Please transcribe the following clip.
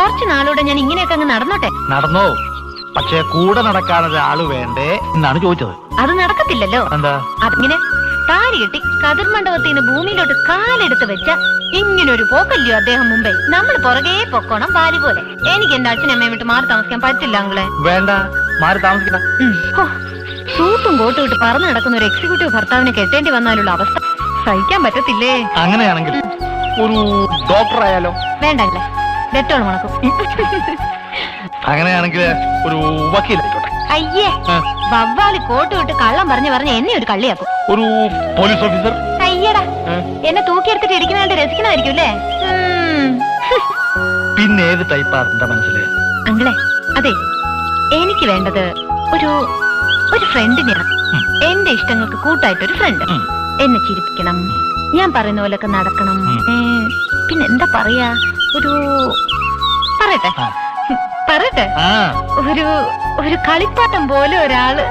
കുറച്ചു നാളൂടെ ഞാൻ ഇങ്ങനെയൊക്കെ അങ്ങ് നടന്നോട്ടെ. നടന്നോ, പക്ഷെ കൂടെ നടക്കാൻ ഒരാള് വേണ്ടേ എന്നാണ് ചോദിച്ചത്. അത് നടക്കത്തില്ലല്ലോ. എന്താ? അതിങ്ങനെ താരി കെട്ടി കതിർ മണ്ഡപത്തിൽ നിന്ന് ഭൂമിയിലോട്ട് കാലെടുത്ത് വെച്ച ഇങ്ങനൊരു പോക്കല്ലയോ അദ്ദേഹം മുമ്പേ. നമ്മൾ പുറകെ പൊക്കോണം പാല് പോലെ. എനിക്ക് എന്റെ അച്ഛനും അമ്മയും വിട്ട് മാറി താമസിക്കാൻ പറ്റില്ല അങ്ങളെ. വേണ്ട, മാറി താമസിക്കണ്ട. സൂട്ടും കോട്ടും ഇട്ട് പറന്നു നടക്കുന്ന ഒരു എക്സിക്യൂട്ടീവ് ഭർത്താവിനെ കെട്ടേണ്ടി വന്നാലുള്ള അവസ്ഥ സഹിക്കാൻ പറ്റത്തില്ലേ? അങ്ങനെയാണെങ്കിൽ ഒരു ഡോക്ടർ ആയാലോ? വേണ്ടല്ലേ, ഡെറ്റോൾ മണക്കും. അങ്ങനെയാണെങ്കിൽ ഒരു വക്കീലായിക്കോട്ടെ. അയ്യേ, വവ്വാല് കോട്ട് വിട്ട് കള്ളം പറഞ്ഞ് എന്നെ ഒരു കള്ളിയാക്കും. ഒരു പോലീസ് ഓഫീസർ. അയ്യടാ, എന്നെ തൂക്കിയെടുത്തിട്ട് ഇരിക്കുന്നയാളുടെ രസിക്കണമായിരിക്കും അല്ലേ? പിന്നെ ഏത് ടൈപ്പാ എന്റെ മനസ്സില്? അങ്ങളെ, അതെ, എനിക്ക് വേണ്ടത് ഒരു ഫ്രണ്ടിനെയാണ്. എന്റെ ഇഷ്ടങ്ങൾക്ക് കൂട്ടായിട്ടൊരു ഫ്രണ്ട്. എന്നെ ചിരിപ്പിക്കണം, ഞാൻ പറയുന്ന പോലൊക്കെ നടക്കണം. പിന്നെ എന്താ പറയാ, പറയട്ടെ ഒരു കളിപ്പാട്ടം പോലെ ഒരാള്.